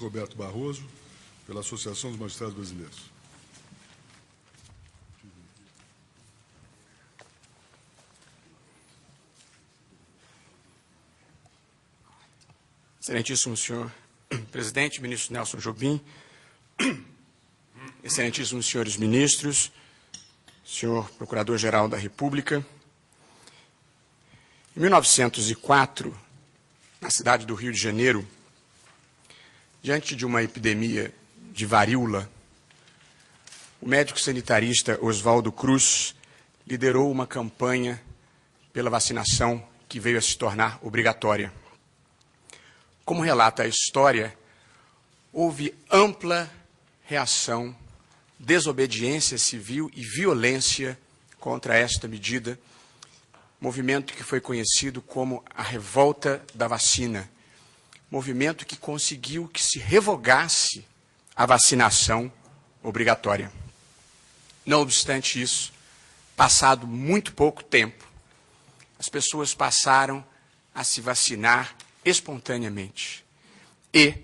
ministro Roberto Barroso, pela Associação dos Magistrados Brasileiros. Excelentíssimo senhor presidente, ministro Nelson Jobim, excelentíssimos senhores ministros, senhor procurador-geral da República. Em 1904, na cidade do Rio de Janeiro, diante de uma epidemia de varíola, o médico sanitarista Oswaldo Cruz liderou uma campanha pela vacinação que veio a se tornar obrigatória. Como relata a história, houve ampla reação, desobediência civil e violência contra esta medida, movimento que foi conhecido como a Revolta da Vacina, movimento que conseguiu que se revogasse a vacinação obrigatória. Não obstante isso, passado muito pouco tempo, as pessoas passaram a se vacinar espontaneamente e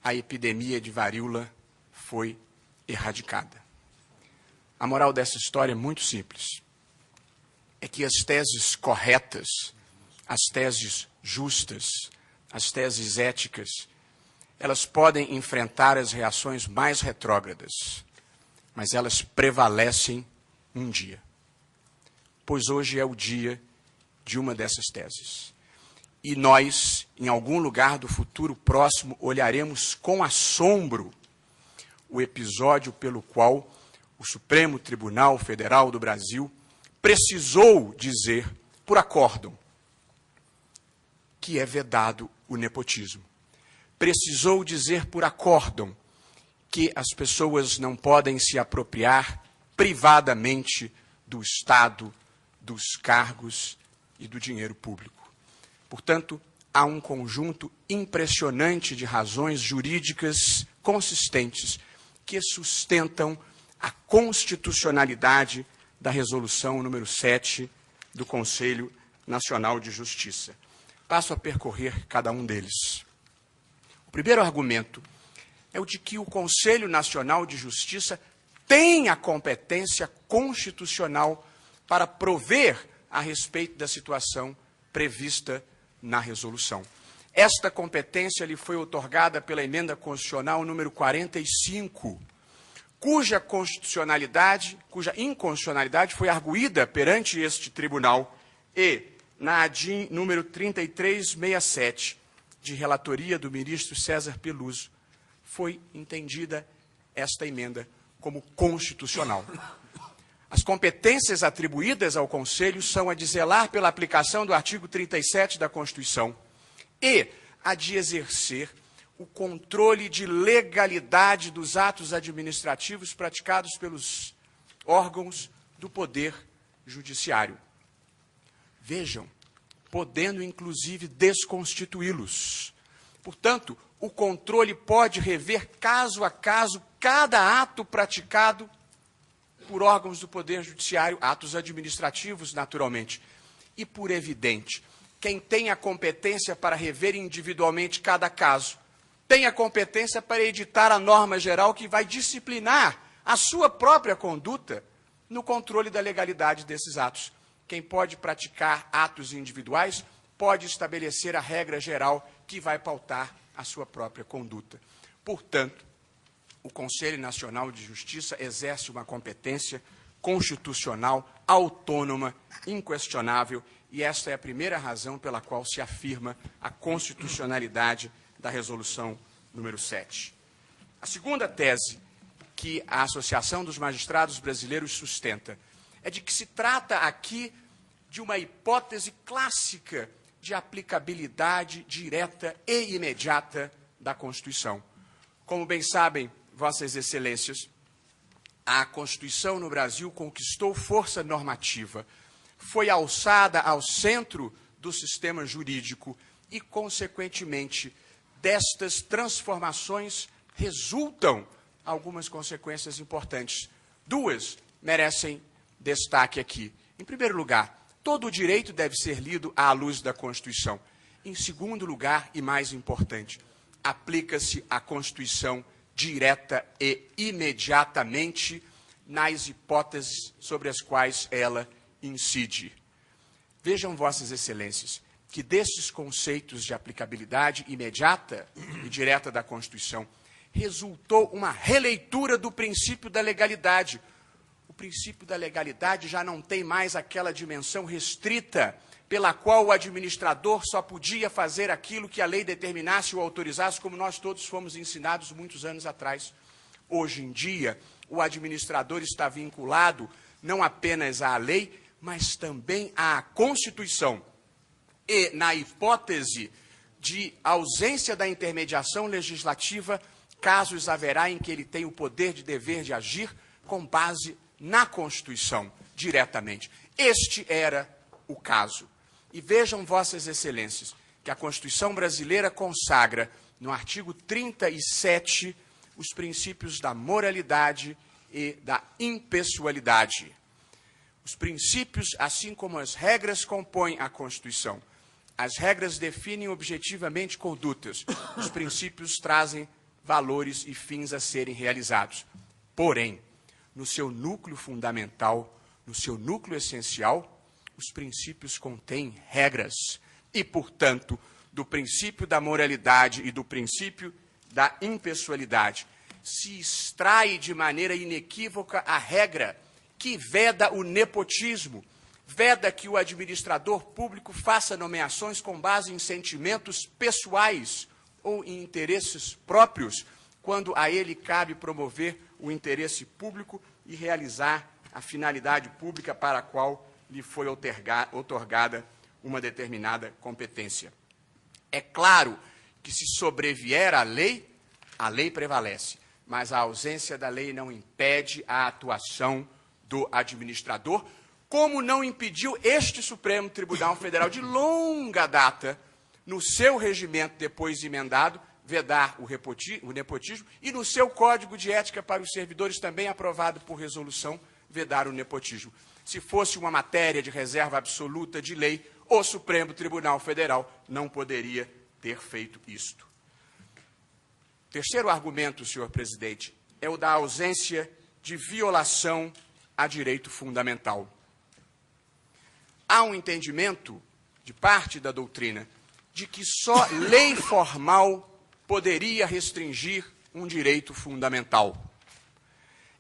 a epidemia de varíola foi erradicada. A moral dessa história é muito simples. É que as teses corretas, as teses justas, as teses éticas, elas podem enfrentar as reações mais retrógradas, mas elas prevalecem um dia. Pois hoje é o dia de uma dessas teses. E nós, em algum lugar do futuro próximo, olharemos com assombro o episódio pelo qual o Supremo Tribunal Federal do Brasil precisou dizer, por acórdão, que é vedado o nepotismo. Precisou dizer por acórdão que as pessoas não podem se apropriar privadamente do Estado, dos cargos e do dinheiro público. Portanto, há um conjunto impressionante de razões jurídicas consistentes que sustentam a constitucionalidade da resolução número 7 do Conselho Nacional de Justiça. Passo a percorrer cada um deles. O primeiro argumento é o de que o Conselho Nacional de Justiça tem a competência constitucional para prover a respeito da situação prevista na resolução. Esta competência lhe foi outorgada pela emenda constitucional número 45, cuja inconstitucionalidade foi arguída perante este tribunal e, na ADIM número 3367, de relatoria do ministro César Peluso, foi entendida esta emenda como constitucional. As competências atribuídas ao Conselho são a de zelar pela aplicação do artigo 37 da Constituição e a de exercer o controle de legalidade dos atos administrativos praticados pelos órgãos do Poder Judiciário. Vejam, podendo inclusive desconstituí-los. Portanto, o controle pode rever caso a caso cada ato praticado por órgãos do Poder Judiciário, atos administrativos, naturalmente. E, por evidente, quem tem a competência para rever individualmente cada caso, tem a competência para editar a norma geral que vai disciplinar a sua própria conduta no controle da legalidade desses atos. Quem pode praticar atos individuais pode estabelecer a regra geral que vai pautar a sua própria conduta. Portanto, o Conselho Nacional de Justiça exerce uma competência constitucional, autônoma, inquestionável, e esta é a primeira razão pela qual se afirma a constitucionalidade da resolução número 7. A segunda tese que a Associação dos Magistrados Brasileiros sustenta é de que se trata aqui de uma hipótese clássica de aplicabilidade direta e imediata da Constituição. Como bem sabem, Vossas Excelências, a Constituição no Brasil conquistou força normativa, foi alçada ao centro do sistema jurídico e, consequentemente, destas transformações resultam algumas consequências importantes. Duas merecem destaque aqui. Em primeiro lugar, todo o direito deve ser lido à luz da Constituição. Em segundo lugar, e mais importante, aplica-se a Constituição direta e imediatamente nas hipóteses sobre as quais ela incide. Vejam, Vossas Excelências, que destes conceitos de aplicabilidade imediata e direta da Constituição resultou uma releitura do princípio da legalidade. O princípio da legalidade já não tem mais aquela dimensão restrita pela qual o administrador só podia fazer aquilo que a lei determinasse ou autorizasse, como nós todos fomos ensinados muitos anos atrás. Hoje em dia, o administrador está vinculado não apenas à lei, mas também à Constituição. E, na hipótese de ausência da intermediação legislativa, casos haverá em que ele tem o poder de dever de agir com base na Constituição, diretamente. Este era o caso. E vejam, Vossas Excelências, que a Constituição brasileira consagra, no artigo 37, os princípios da moralidade e da impessoalidade. Os princípios, assim como as regras, compõem a Constituição. As regras definem objetivamente condutas. Os princípios trazem valores e fins a serem realizados. Porém, no seu núcleo fundamental, no seu núcleo essencial, os princípios contêm regras. E, portanto, do princípio da moralidade e do princípio da impessoalidade se extrai de maneira inequívoca a regra que veda o nepotismo, veda que o administrador público faça nomeações com base em sentimentos pessoais ou em interesses próprios, quando a ele cabe promover o interesse público e realizar a finalidade pública para a qual lhe foi outorgada uma determinada competência. É claro que, se sobrevier a lei prevalece, mas a ausência da lei não impede a atuação do administrador, como não impediu este Supremo Tribunal Federal de longa data, no seu regimento depois emendado, vedar o nepotismo, e no seu Código de Ética para os Servidores, também aprovado por resolução, vedar o nepotismo. Se fosse uma matéria de reserva absoluta de lei, o Supremo Tribunal Federal não poderia ter feito isto. Terceiro argumento, senhor presidente, é o da ausência de violação a direito fundamental. Há um entendimento, de parte da doutrina, de que só lei formal poderia restringir um direito fundamental.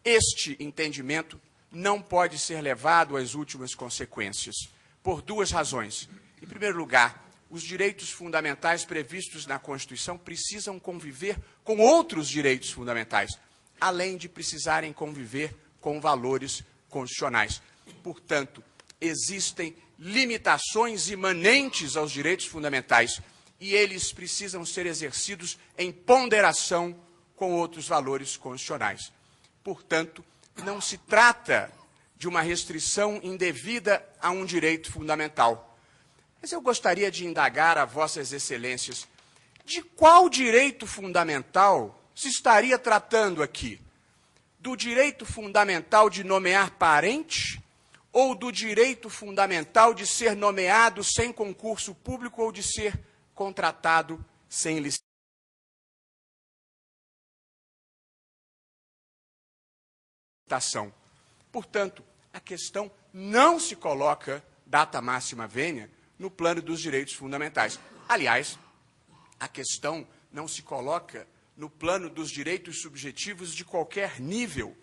Este entendimento não pode ser levado às últimas consequências, por duas razões. Em primeiro lugar, os direitos fundamentais previstos na Constituição precisam conviver com outros direitos fundamentais, além de precisarem conviver com valores constitucionais. Portanto, existem limitações imanentes aos direitos fundamentais e eles precisam ser exercidos em ponderação com outros valores constitucionais. Portanto, não se trata de uma restrição indevida a um direito fundamental. Mas eu gostaria de indagar a Vossas Excelências de qual direito fundamental se estaria tratando aqui? Do direito fundamental de nomear parente ou do direito fundamental de ser nomeado sem concurso público ou de ser contratado sem licitação? Portanto, a questão não se coloca, data máxima vênia, no plano dos direitos fundamentais. Aliás, a questão não se coloca no plano dos direitos subjetivos de qualquer nível,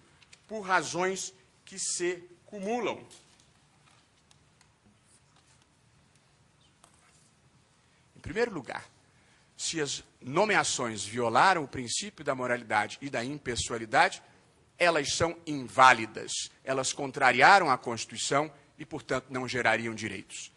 por razões que se cumulam. Em primeiro lugar, se as nomeações violaram o princípio da moralidade e da impessoalidade, elas são inválidas, elas contrariaram a Constituição e, portanto, não gerariam direitos.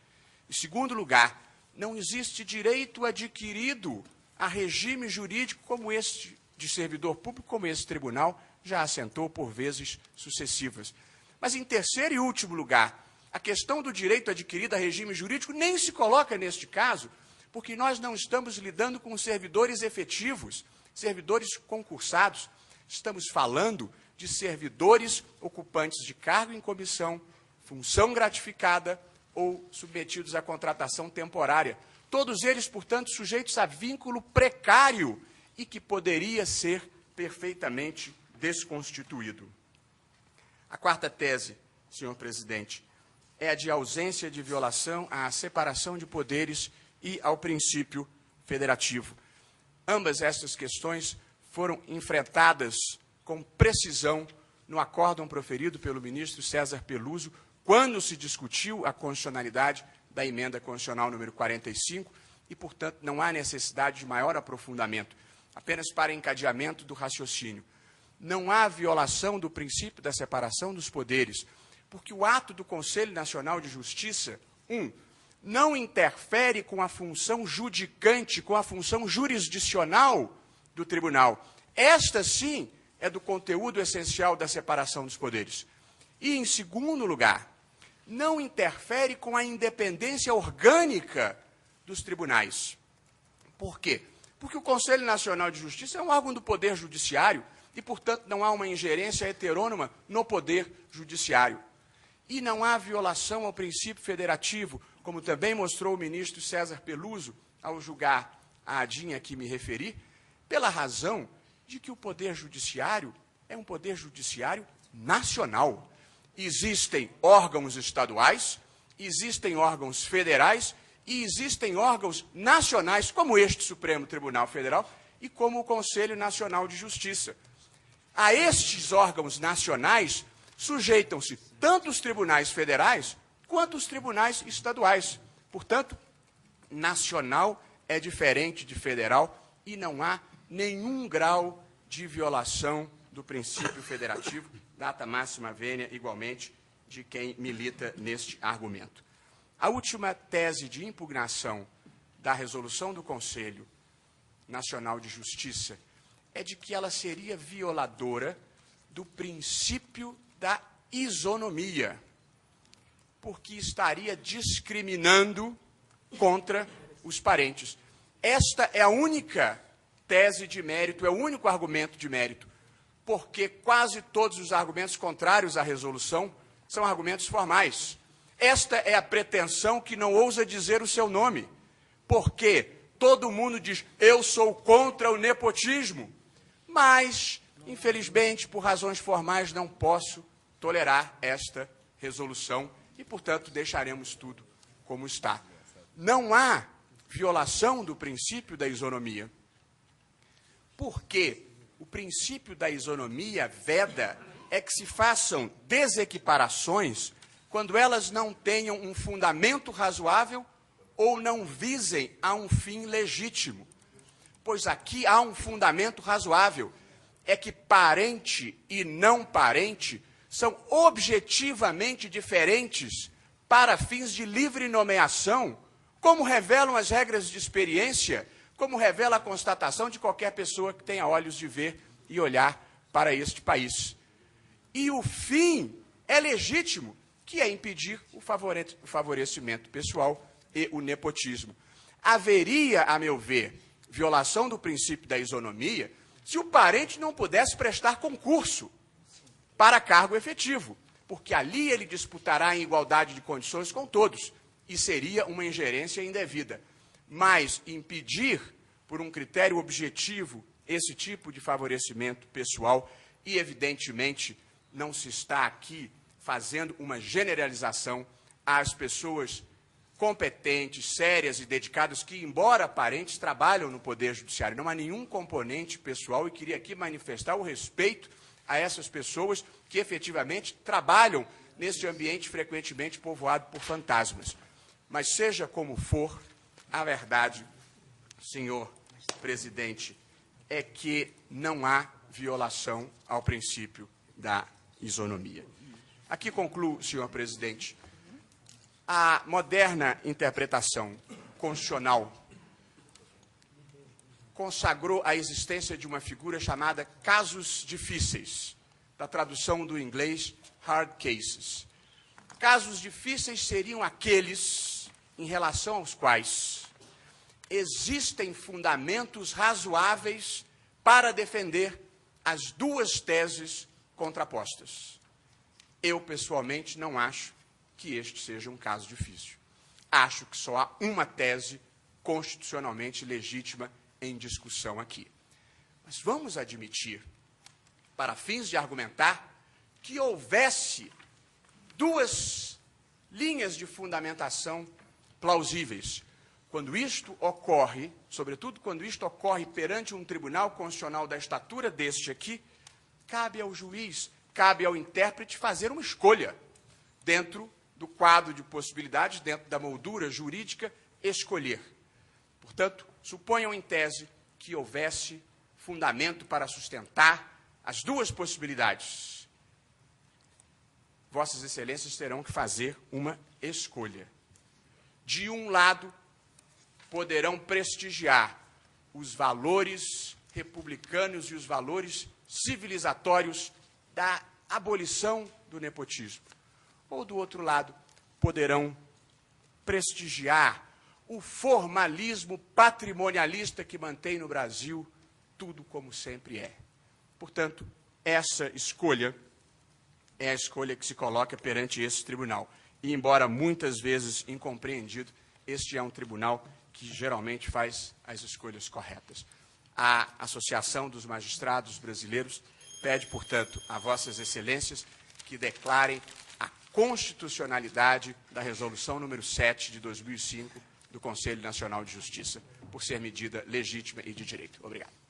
Em segundo lugar, não existe direito adquirido a regime jurídico como este de servidor público, como esse tribunal já assentou por vezes sucessivas. Mas, em terceiro e último lugar, a questão do direito adquirido a regime jurídico nem se coloca neste caso, porque nós não estamos lidando com servidores efetivos, servidores concursados. Estamos falando de servidores ocupantes de cargo em comissão, função gratificada ou submetidos à contratação temporária. Todos eles, portanto, sujeitos a vínculo precário e que poderia ser perfeitamente desconstituído. A quarta tese, senhor presidente, é a de ausência de violação à separação de poderes e ao princípio federativo. Ambas estas questões foram enfrentadas com precisão no acórdão proferido pelo ministro César Peluso, quando se discutiu a constitucionalidade da emenda constitucional número 45, e, portanto, não há necessidade de maior aprofundamento, apenas para encadeamento do raciocínio. Não há violação do princípio da separação dos poderes, porque o ato do Conselho Nacional de Justiça, não interfere com a função judicante, com a função jurisdicional do tribunal. Esta, sim, é do conteúdo essencial da separação dos poderes. E, em segundo lugar, não interfere com a independência orgânica dos tribunais. Por quê? Porque o Conselho Nacional de Justiça é um órgão do Poder Judiciário e, portanto, não há uma ingerência heterônoma no Poder Judiciário. E não há violação ao princípio federativo, como também mostrou o ministro César Peluso ao julgar a ADIM a que me referi, pela razão de que o Poder Judiciário é um Poder Judiciário nacional. Existem órgãos estaduais, existem órgãos federais e existem órgãos nacionais, como este Supremo Tribunal Federal e como o Conselho Nacional de Justiça. A estes órgãos nacionais sujeitam-se tanto os tribunais federais quanto os tribunais estaduais. Portanto, nacional é diferente de federal e não há nenhum grau de violação do princípio federativo, data máxima vênia, igualmente, de quem milita neste argumento. A última tese de impugnação da resolução do Conselho Nacional de Justiça é de que ela seria violadora do princípio da isonomia, porque estaria discriminando contra os parentes. Esta é a única tese de mérito, é o único argumento de mérito, porque quase todos os argumentos contrários à resolução são argumentos formais. Esta é a pretensão que não ousa dizer o seu nome, porque todo mundo diz, eu sou contra o nepotismo, mas, infelizmente, por razões formais, não posso tolerar esta resolução e, portanto, deixaremos tudo como está. Não há violação do princípio da isonomia, porque o princípio da isonomia veda é que se façam desequiparações quando elas não tenham um fundamento razoável ou não visem a um fim legítimo. Pois aqui há um fundamento razoável, é que parente e não parente são objetivamente diferentes para fins de livre nomeação, como revelam as regras de experiência, como revela a constatação de qualquer pessoa que tenha olhos de ver e olhar para este país. E o fim é legítimo, que é impedir o favorecimento pessoal e o nepotismo. Haveria, a meu ver, violação do princípio da isonomia se o parente não pudesse prestar concurso para cargo efetivo, porque ali ele disputará em igualdade de condições com todos, e seria uma ingerência indevida. Mas impedir, por um critério objetivo, esse tipo de favorecimento pessoal, e, evidentemente, não se está aqui fazendo uma generalização às pessoas competentes, sérias e dedicadas que, embora parentes, trabalham no Poder Judiciário. Não há nenhum componente pessoal e queria aqui manifestar o respeito a essas pessoas que efetivamente trabalham neste ambiente frequentemente povoado por fantasmas. Mas, seja como for, a verdade, senhor presidente, é que não há violação ao princípio da isonomia. Aqui concluo, senhor presidente. A moderna interpretação constitucional consagrou a existência de uma figura chamada casos difíceis, da tradução do inglês hard cases. Casos difíceis seriam aqueles em relação aos quais existem fundamentos razoáveis para defender as duas teses contrapostas. Eu, pessoalmente, não acho que este seja um caso difícil. Acho que só há uma tese constitucionalmente legítima em discussão aqui. Mas vamos admitir, para fins de argumentar, que houvesse duas linhas de fundamentação plausíveis. Quando isto ocorre, sobretudo quando isto ocorre perante um tribunal constitucional da estatura deste aqui, cabe ao juiz, cabe ao intérprete fazer uma escolha dentro do quadro de possibilidades, dentro da moldura jurídica, escolher. Portanto, suponham em tese que houvesse fundamento para sustentar as duas possibilidades. Vossas Excelências terão que fazer uma escolha. De um lado, poderão prestigiar os valores republicanos e os valores civilizatórios da abolição do nepotismo. Ou, do outro lado, poderão prestigiar o formalismo patrimonialista que mantém no Brasil tudo como sempre é. Portanto, essa escolha é a escolha que se coloca perante esse tribunal. E, embora muitas vezes incompreendido, este é um tribunal que geralmente faz as escolhas corretas. A Associação dos Magistrados Brasileiros pede, portanto, a Vossas Excelências que declarem a constitucionalidade da Resolução número 7 de 2005 do Conselho Nacional de Justiça, por ser medida legítima e de direito. Obrigado.